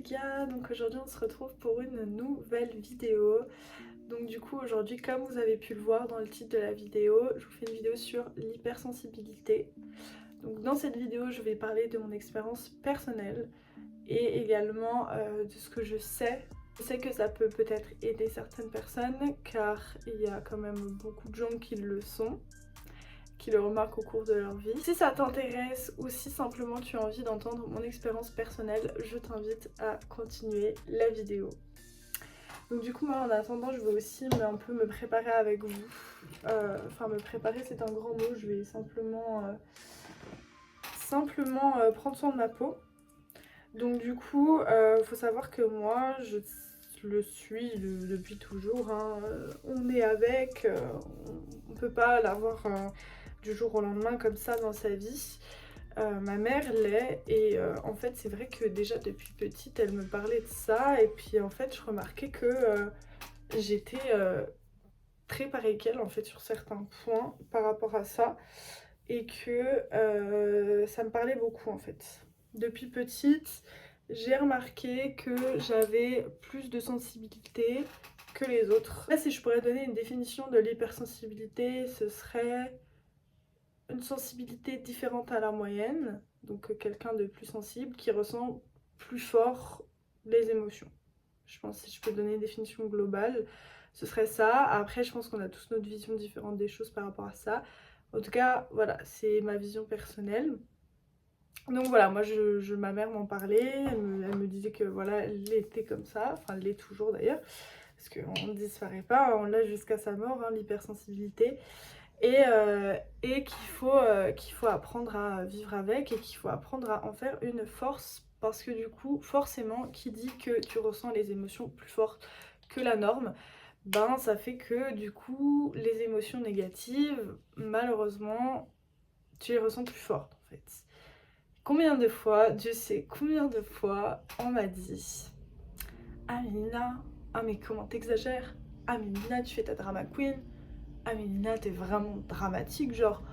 les gars, donc aujourd'hui on se retrouve pour une nouvelle vidéo. Donc du coup aujourd'hui, comme vous avez pu le voir dans le titre de la vidéo, je vous fais une vidéo sur l'hypersensibilité. Donc dans cette vidéo je vais parler de mon expérience personnelle et également de ce que je sais. Je sais que ça peut peut-être aider certaines personnes car il y a quand même beaucoup de gens qui le sont, qui le remarquent au cours de leur vie. Si ça t'intéresse ou si simplement tu as envie d'entendre mon expérience personnelle, je t'invite à continuer la vidéo. Donc du coup moi en attendant je vais aussi un peu me préparer avec vous. Enfin me préparer c'est un grand mot, je vais simplement prendre soin de ma peau. Donc du coup faut savoir que moi je le suis depuis toujours, hein. On est avec, on peut pas l'avoir du jour au lendemain comme ça dans sa vie. Ma mère l'est et en fait c'est vrai que déjà depuis petite elle me parlait de ça et puis en fait je remarquais que j'étais très pareille qu'elle en fait sur certains points par rapport à ça et que ça me parlait beaucoup en fait. Depuis petite j'ai remarqué que j'avais plus de sensibilité que les autres. Là si je pourrais donner une définition de l'hypersensibilité, ce serait une sensibilité différente à la moyenne, donc quelqu'un de plus sensible qui ressent plus fort les émotions. Je pense que si je peux donner une définition globale, ce serait ça. Après, je pense qu'on a tous notre vision différente des choses par rapport à ça. En tout cas, voilà, c'est ma vision personnelle. Donc voilà, moi, ma mère m'en parlait, elle me disait que voilà, elle était comme ça, enfin elle l'est toujours d'ailleurs, parce qu'on ne disparaît pas, on l'a jusqu'à sa mort, hein, l'hypersensibilité. Et qu'il faut apprendre à vivre avec et qu'il faut apprendre à en faire une force parce que du coup forcément qui dit que tu ressens les émotions plus fortes que la norme, ben ça fait que du coup les émotions négatives malheureusement tu les ressens plus fortes en fait. Combien de fois, Dieu sait combien de fois on m'a dit: ah mais Nina, ah mais comment t'exagères, ah mais Nina tu fais ta drama queen, ah mais Nina t'es vraiment dramatique, genre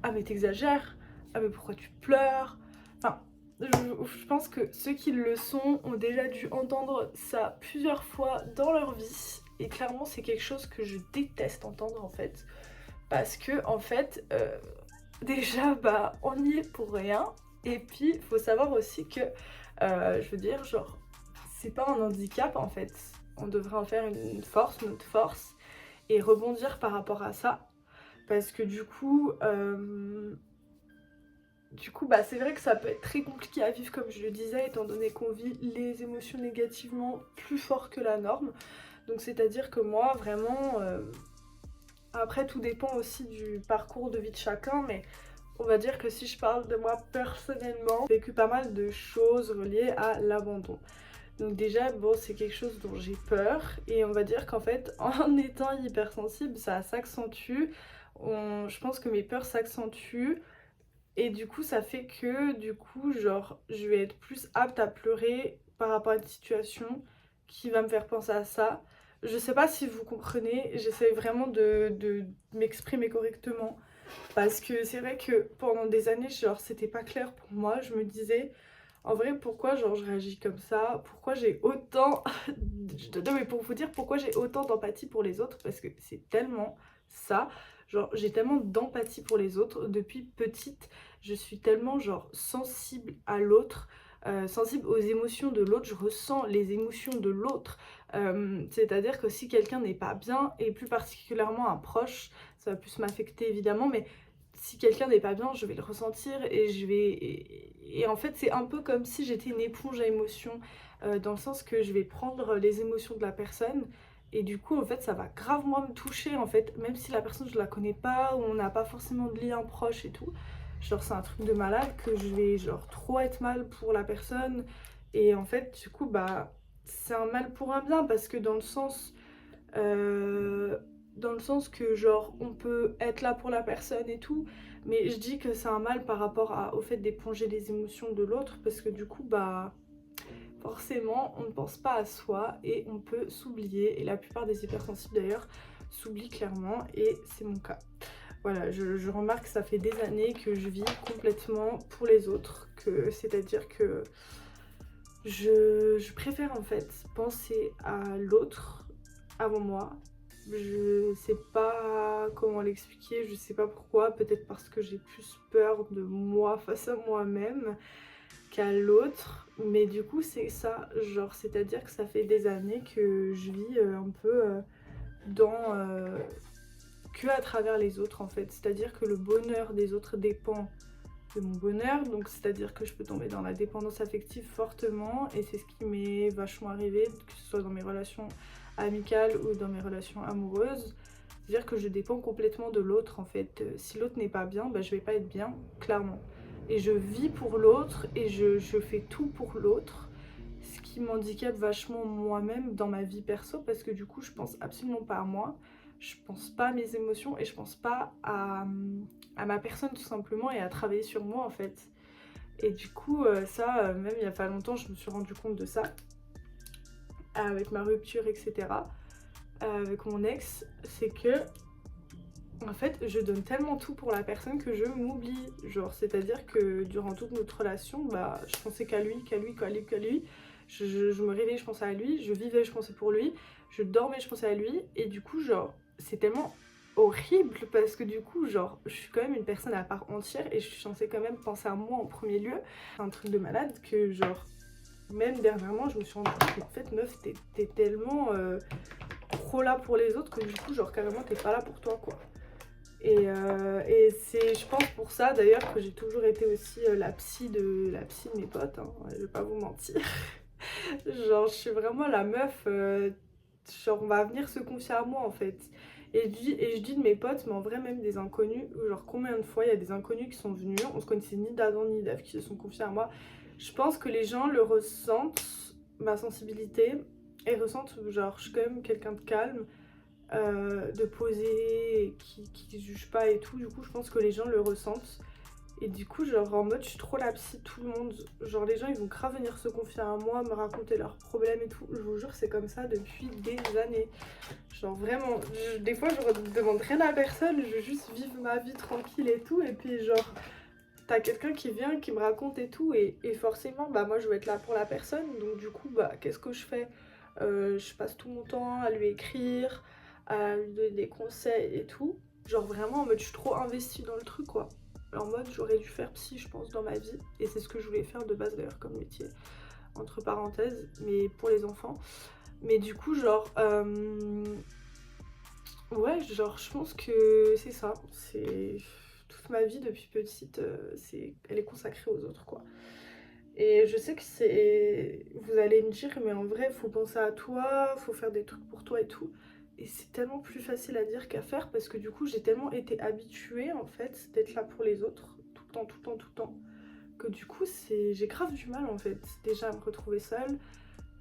ah mais t'exagères, ah mais pourquoi tu pleures. Enfin je pense que ceux qui le sont ont déjà dû entendre ça plusieurs fois dans leur vie et clairement c'est quelque chose que je déteste entendre en fait parce que en fait déjà bah on y est pour rien et puis il faut savoir aussi que je veux dire genre c'est pas un handicap en fait, on devrait en faire une force, notre force et rebondir par rapport à ça parce que du coup bah c'est vrai que ça peut être très compliqué à vivre comme je le disais étant donné qu'on vit les émotions négativement plus fort que la norme. Donc c'est à dire que moi vraiment après tout dépend aussi du parcours de vie de chacun mais on va dire que si je parle de moi personnellement, j'ai vécu pas mal de choses reliées à l'abandon. Donc déjà, bon, c'est quelque chose dont j'ai peur et on va dire qu'en fait, en étant hypersensible, ça s'accentue. Je pense que mes peurs s'accentuent et du coup, ça fait que du coup, genre, je vais être plus apte à pleurer par rapport à une situation qui va me faire penser à ça. Je sais pas si vous comprenez, j'essaie vraiment de m'exprimer correctement parce que c'est vrai que pendant des années, genre, c'était pas clair pour moi. Je me disais, en vrai, pourquoi genre je réagis comme ça? Pourquoi j'ai autant... Non mais pour vous dire pourquoi j'ai autant d'empathie pour les autres, parce que c'est tellement ça. Genre j'ai tellement d'empathie pour les autres. Depuis petite, je suis tellement genre sensible à l'autre, sensible aux émotions de l'autre. Je ressens les émotions de l'autre. C'est-à-dire que si quelqu'un n'est pas bien, et plus particulièrement un proche, ça va plus m'affecter évidemment, mais si quelqu'un n'est pas bien, je vais le ressentir et je vais... Et en fait, c'est un peu comme si j'étais une éponge à émotions, dans le sens que je vais prendre les émotions de la personne et du coup, en fait, ça va gravement me toucher, en fait, même si la personne, je la connais pas ou on n'a pas forcément de lien proche et tout. Genre, c'est un truc de malade que je vais, genre, trop être mal pour la personne et en fait, du coup, bah, c'est un mal pour un bien parce que euh, dans le sens que genre on peut être là pour la personne et tout, mais je dis que c'est un mal par rapport au fait d'éponger les émotions de l'autre parce que du coup bah forcément on ne pense pas à soi et on peut s'oublier et la plupart des hypersensibles d'ailleurs s'oublient clairement et c'est mon cas. Voilà, je remarque que ça fait des années que je vis complètement pour les autres, que c'est-à-dire que je préfère en fait penser à l'autre avant moi. Je sais pas comment l'expliquer, je sais pas pourquoi, peut-être parce que j'ai plus peur de moi face à moi-même qu'à l'autre, mais du coup c'est ça, genre c'est-à-dire que ça fait des années que je vis un peu dans que à travers les autres en fait, c'est-à-dire que le bonheur des autres dépend de mon bonheur, donc c'est-à-dire que je peux tomber dans la dépendance affective fortement et c'est ce qui m'est vachement arrivé, que ce soit dans mes relations amicales ou dans mes relations amoureuses. C'est-à-dire que je dépends complètement de l'autre en fait. Si l'autre n'est pas bien, bah, je vais pas être bien, clairement. Et je vis pour l'autre et je fais tout pour l'autre. Ce qui m'handicape vachement moi-même dans ma vie perso parce que du coup je pense absolument pas à moi. Je pense pas à mes émotions et je pense pas à ma personne tout simplement et à travailler sur moi en fait. Et du coup ça, même il y a pas longtemps je me suis rendu compte de ça avec ma rupture etc. Avec mon ex, c'est que en fait je donne tellement tout pour la personne que je m'oublie. Genre c'est à dire que durant toute notre relation bah je pensais qu'à lui, qu'à lui, qu'à lui, qu'à lui. Je me réveillais, je pensais à lui, je vivais, je pensais pour lui, je dormais, je pensais à lui, et du coup, genre, c'est tellement horrible parce que du coup, genre, je suis quand même une personne à part entière et je suis censée quand même penser à moi en premier lieu. C'est un truc de malade que, genre, même dernièrement, je me suis rendu compte qu'en fait, meuf, t'es tellement trop là pour les autres que du coup, genre, carrément, t'es pas là pour toi, quoi. Et c'est, je pense, pour ça d'ailleurs que j'ai toujours été aussi la psy de mes potes, hein, je vais pas vous mentir. Genre, je suis vraiment la meuf, genre, on va venir se confier à moi en fait. Et je dis de mes potes, mais en vrai, même des inconnus, genre, combien de fois il y a des inconnus qui sont venus, on se connaissait ni d'Adam ni d'Ève, qui se sont confiés à moi. Je pense que les gens le ressentent, ma sensibilité, et ressentent, genre, je suis quand même quelqu'un de calme, de posé, qui juge pas et tout. Du coup, je pense que les gens le ressentent. Et du coup, genre en mode, je suis trop la psy de tout le monde. Genre, les gens, ils vont grave venir se confier à moi, me raconter leurs problèmes et tout. Je vous jure, c'est comme ça depuis des années. Genre, vraiment, des fois, je demande rien à personne, je veux juste vivre ma vie tranquille et tout. Et puis, genre, t'as quelqu'un qui vient, qui me raconte et tout. Et forcément, bah, moi, je vais être là pour la personne. Donc, du coup, bah, qu'est-ce que je fais? Je passe tout mon temps à lui écrire, à lui donner des conseils et tout. Genre, vraiment, en mode, je suis trop investie dans le truc, quoi. En mode, j'aurais dû faire psy, je pense, dans ma vie. Et c'est ce que je voulais faire de base, d'ailleurs, comme métier. Entre parenthèses, mais pour les enfants. Mais du coup, genre... ouais, genre, je pense que c'est ça. C'est... Toute ma vie, depuis petite, elle est consacrée aux autres, quoi. Et je sais que c'est... Vous allez me dire, mais en vrai, faut penser à toi, faut faire des trucs pour toi et tout. Et c'est tellement plus facile à dire qu'à faire parce que du coup, j'ai tellement été habituée, en fait, d'être là pour les autres, tout le temps, tout le temps, tout le temps, que du coup, j'ai grave du mal, en fait, déjà à me retrouver seule.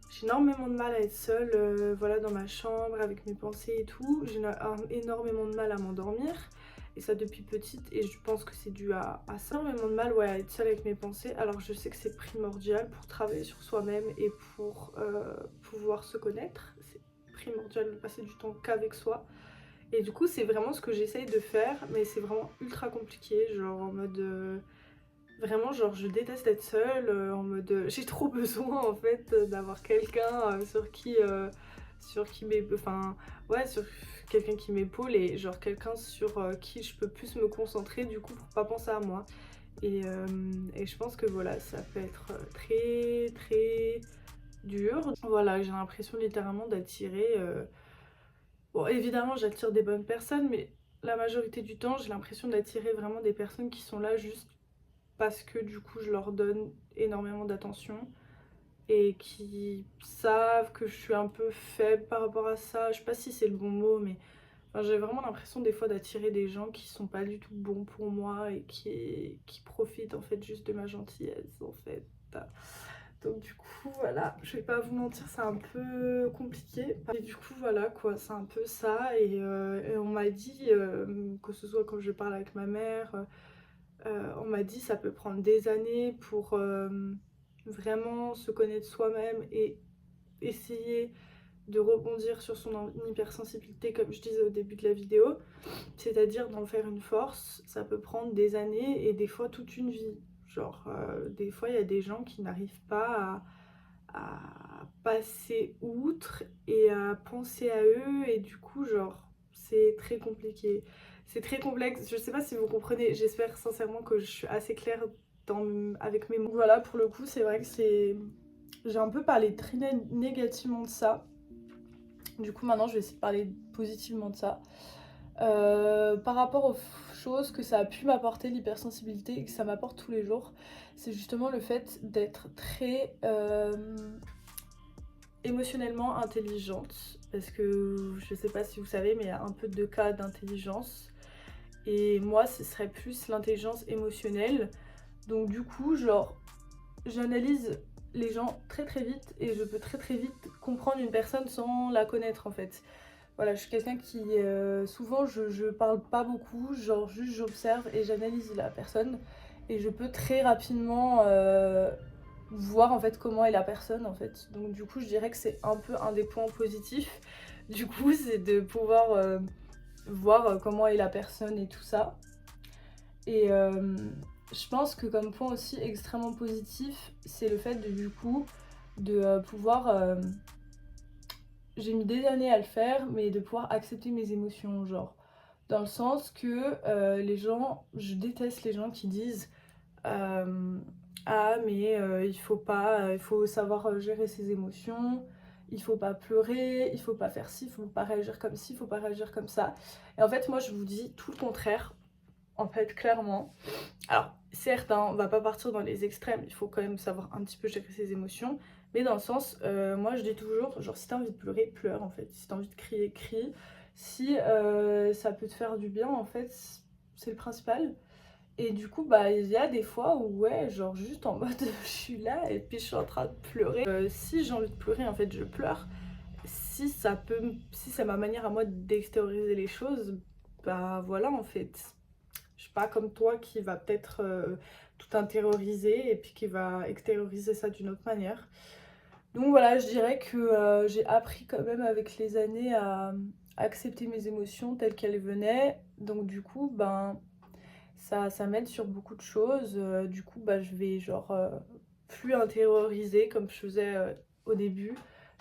J'ai énormément de mal à être seule, voilà, dans ma chambre, avec mes pensées et tout. J'ai énormément de mal à m'endormir. Et ça depuis petite, et je pense que c'est dû à ça. Énormément de mal, ouais, à être seule avec mes pensées. Alors je sais que c'est primordial pour travailler sur soi-même et pour pouvoir se connaître. C'est primordial de passer du temps qu'avec soi. Et du coup, c'est vraiment ce que j'essaye de faire, mais c'est vraiment ultra compliqué, genre en mode... vraiment, genre, je déteste être seule, en mode... j'ai trop besoin, en fait, d'avoir quelqu'un sur qui enfin, ouais, sur quelqu'un qui m'épaule et genre quelqu'un sur qui je peux plus me concentrer, du coup, pour pas penser à moi. Et je pense que, voilà, ça peut être très, très dur. Voilà, j'ai l'impression littéralement d'attirer... Bon, évidemment, j'attire des bonnes personnes, mais la majorité du temps, j'ai l'impression d'attirer vraiment des personnes qui sont là juste parce que du coup je leur donne énormément d'attention et qui savent que je suis un peu faible par rapport à ça. Je sais pas si c'est le bon mot, mais enfin, j'ai vraiment l'impression des fois d'attirer des gens qui sont pas du tout bons pour moi et qui profitent en fait juste de ma gentillesse en fait. Donc du coup voilà, je vais pas vous mentir, c'est un peu compliqué. Et du coup voilà quoi, c'est un peu ça. Et on m'a dit, que ce soit quand je parle avec ma mère, on m'a dit ça peut prendre des années pour vraiment se connaître soi-même et essayer de rebondir sur son hypersensibilité comme je disais au début de la vidéo, c'est-à-dire d'en faire une force. Ça peut prendre des années et des fois toute une vie. Genre des fois il y a des gens qui n'arrivent pas passer outre et à penser à eux, et du coup genre c'est très compliqué, c'est très complexe. Je sais pas si vous comprenez, j'espère sincèrement que je suis assez claire avec mes mots. Voilà, pour le coup c'est vrai que j'ai un peu parlé très négativement de ça. Du coup maintenant je vais essayer de parler positivement de ça. Par rapport aux choses que ça a pu m'apporter, l'hypersensibilité, et que ça m'apporte tous les jours, c'est justement le fait d'être très émotionnellement intelligente. Parce que je sais pas si vous savez, mais il y a un peu de cas d'intelligence. Et moi, ce serait plus l'intelligence émotionnelle. Donc du coup, genre, j'analyse les gens très très vite et je peux très très vite comprendre une personne sans la connaître en fait. Voilà, je suis quelqu'un qui, souvent, je parle pas beaucoup, genre juste j'observe et j'analyse la personne. Et je peux très rapidement voir en fait comment est la personne en fait. Donc du coup, je dirais que c'est un peu un des points positifs. Du coup, c'est de pouvoir voir comment est la personne et tout ça. Et je pense que comme point aussi extrêmement positif, c'est le fait de, du coup, de pouvoir j'ai mis des années à le faire, mais de pouvoir accepter mes émotions, genre. Dans le sens que les gens, je déteste les gens qui disent ah mais il faut pas, il faut savoir gérer ses émotions, il faut pas pleurer, il faut pas faire ci, il faut pas réagir comme ci, il faut pas réagir comme ça. Et en fait moi je vous dis tout le contraire, en fait clairement. Alors, certes, hein, on va pas partir dans les extrêmes, il faut quand même savoir un petit peu gérer ses émotions, mais dans le sens, moi je dis toujours, genre si t'as envie de pleurer, pleure en fait, si t'as envie de crier, crie, si ça peut te faire du bien en fait, c'est le principal. Et du coup, bah il y a des fois où ouais, genre juste en mode je suis là et puis je suis en train de pleurer. Si j'ai envie de pleurer, en fait je pleure. Si c'est ma manière à moi d'extérioriser les choses, bah voilà en fait. Je suis pas comme toi qui va peut-être tout intérioriser et puis qui va extérioriser ça d'une autre manière. Donc voilà, je dirais que j'ai appris quand même avec les années à accepter mes émotions telles qu'elles venaient. Donc du coup, ben ça m'aide sur beaucoup de choses. Du coup, bah, je vais genre plus intérioriser comme je faisais au début.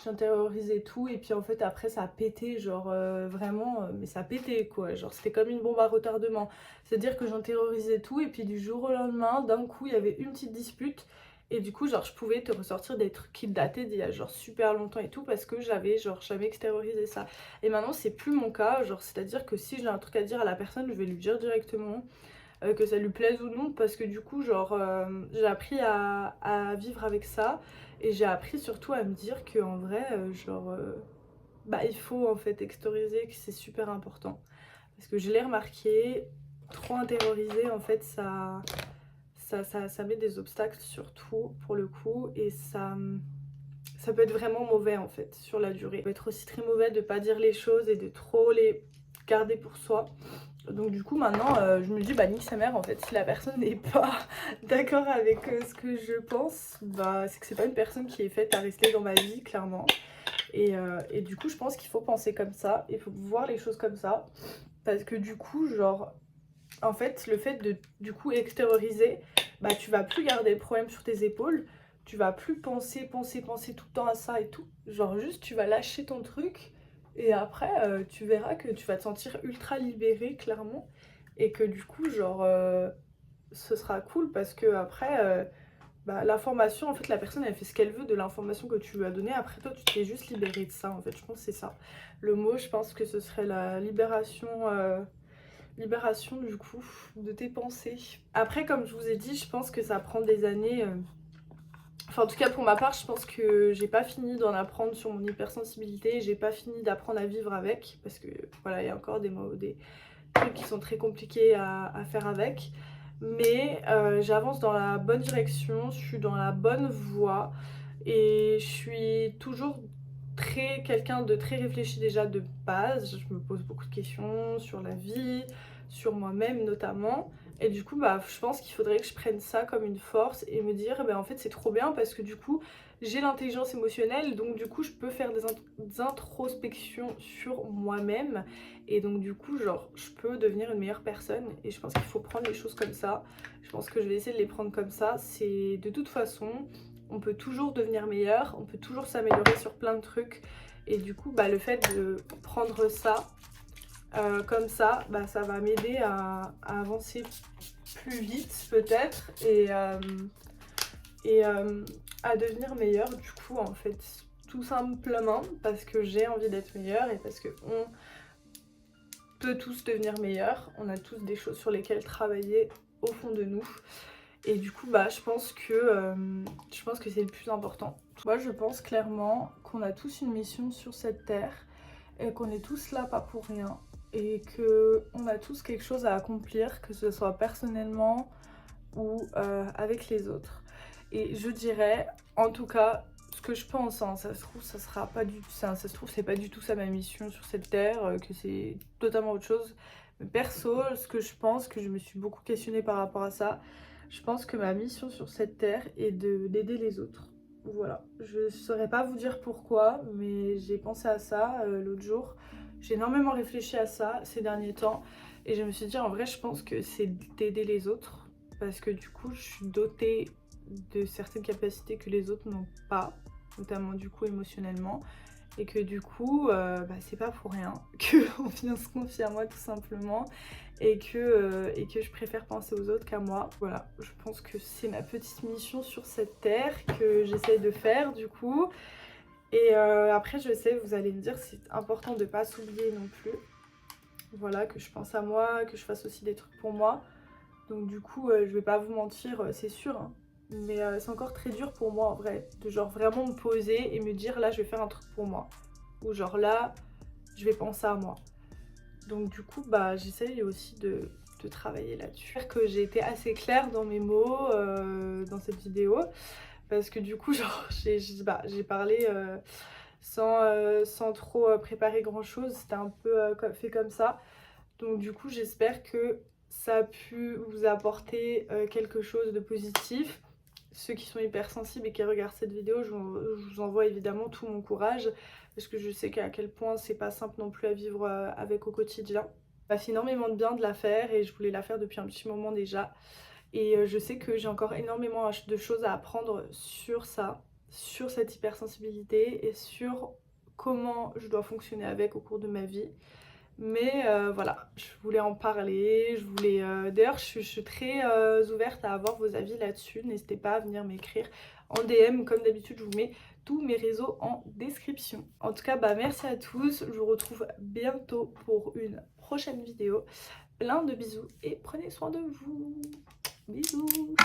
J'intériorisais tout et puis en fait après ça a pété, genre vraiment, mais ça a pété quoi, genre c'était comme une bombe à retardement. C'est-à-dire que j'intériorisais tout et puis du jour au lendemain, d'un coup il y avait une petite dispute et du coup genre je pouvais te ressortir des trucs qui dataient d'il y a genre super longtemps et tout parce que j'avais extériorisé ça. Et maintenant c'est plus mon cas, genre c'est-à-dire que si j'ai un truc à dire à la personne, je vais lui dire directement que ça lui plaise ou non, parce que du coup genre j'ai appris à vivre avec ça et j'ai appris surtout à me dire que en vrai bah il faut en fait extérioriser, que c'est super important parce que je l'ai remarqué, trop intérioriser en fait ça met des obstacles surtout pour le coup et ça peut être vraiment mauvais en fait sur la durée. Ça peut être aussi très mauvais de pas dire les choses et de trop les garder pour soi. Donc du coup maintenant je me dis bah nique sa mère en fait, si la personne n'est pas d'accord avec ce que je pense, bah c'est que c'est pas une personne qui est faite à rester dans ma vie clairement. Et du coup je pense qu'il faut penser comme ça, il faut voir les choses comme ça. Parce que du coup genre en fait le fait de du coup extérioriser, bah tu vas plus garder le problème sur tes épaules, tu vas plus penser tout le temps à ça et tout. Genre juste tu vas lâcher ton truc. Et après, tu verras que tu vas te sentir ultra libérée, clairement. Et que du coup, genre, ce sera cool parce que après, bah, l'information, en fait, la personne, elle fait ce qu'elle veut de l'information que tu lui as donnée. Après, toi, tu t'es juste libérée de ça, en fait. Je pense que c'est ça. Le mot, je pense que ce serait la libération, du coup, de tes pensées. Après, comme je vous ai dit, je pense que ça prend des années. Enfin, en tout cas, pour ma part, je pense que j'ai pas fini d'en apprendre sur mon hypersensibilité. J'ai pas fini d'apprendre à vivre avec. Parce que, voilà, il y a encore des trucs qui sont très compliqués à faire avec. Mais j'avance dans la bonne direction. Je suis dans la bonne voie. Et je suis toujours quelqu'un de très réfléchi déjà de base. Je me pose beaucoup de questions sur la vie, sur moi-même notamment. Et du coup, bah, je pense qu'il faudrait que je prenne ça comme une force et me dire, en fait, c'est trop bien parce que du coup, j'ai l'intelligence émotionnelle, donc du coup, je peux faire des introspections sur moi-même. Et donc, du coup, genre, je peux devenir une meilleure personne. Et je pense qu'il faut prendre les choses comme ça. Je pense que je vais essayer de les prendre comme ça. C'est de toute façon, on peut toujours devenir meilleur, on peut toujours s'améliorer sur plein de trucs. Et du coup, le fait de prendre ça comme ça, ça va m'aider à avancer plus vite peut-être et à devenir meilleure du coup en fait. Tout simplement parce que j'ai envie d'être meilleure et parce qu'on peut tous devenir meilleurs. On a tous des choses sur lesquelles travailler au fond de nous. Et du coup, je pense que c'est le plus important. Moi, je pense clairement qu'on a tous une mission sur cette terre et qu'on est tous là pas pour rien et qu'on a tous quelque chose à accomplir, que ce soit personnellement ou avec les autres. Et je dirais, en tout cas, ce que je pense, ça se trouve, ça sera pas du tout ça, ça se trouve, c'est pas du tout ça ma mission sur cette terre, que c'est totalement autre chose. Mais perso, ce que je pense, que je me suis beaucoup questionnée par rapport à ça, je pense que ma mission sur cette terre est d'aider les autres. Voilà, je saurais pas vous dire pourquoi, mais j'ai pensé à ça l'autre jour. J'ai énormément réfléchi à ça ces derniers temps et je me suis dit en vrai je pense que c'est d'aider les autres parce que du coup je suis dotée de certaines capacités que les autres n'ont pas, notamment du coup émotionnellement, et que du coup c'est pas pour rien qu'on vient se confier à moi tout simplement et que je préfère penser aux autres qu'à moi. Voilà, je pense que c'est ma petite mission sur cette terre que j'essaye de faire du coup. Et après je sais, vous allez me dire c'est important de pas s'oublier non plus. Voilà, que je pense à moi, que je fasse aussi des trucs pour moi. Donc du coup je vais pas vous mentir, c'est sûr hein. Mais c'est encore très dur pour moi en vrai, de genre vraiment me poser et me dire là je vais faire un truc pour moi. Ou genre là je vais penser à moi. Donc du coup j'essaye aussi de travailler là-dessus. J'espère que j'ai été assez claire dans mes mots dans cette vidéo. Parce que du coup genre j'ai parlé sans trop préparer grand chose. C'était un peu fait comme ça. Donc du coup j'espère que ça a pu vous apporter quelque chose de positif. Ceux qui sont hypersensibles et qui regardent cette vidéo, je vous envoie évidemment tout mon courage parce que je sais qu'à quel point c'est pas simple non plus à vivre avec au quotidien. Ça fait énormément de bien de la faire et je voulais la faire depuis un petit moment déjà. Et je sais que j'ai encore énormément de choses à apprendre sur ça, sur cette hypersensibilité et sur comment je dois fonctionner avec au cours de ma vie. Mais voilà, je voulais en parler, je voulais... D'ailleurs, je suis très ouverte à avoir vos avis là-dessus. N'hésitez pas à venir m'écrire en DM. Comme d'habitude, je vous mets tous mes réseaux en description. En tout cas, merci à tous. Je vous retrouve bientôt pour une prochaine vidéo. Plein de bisous et prenez soin de vous. Bisous.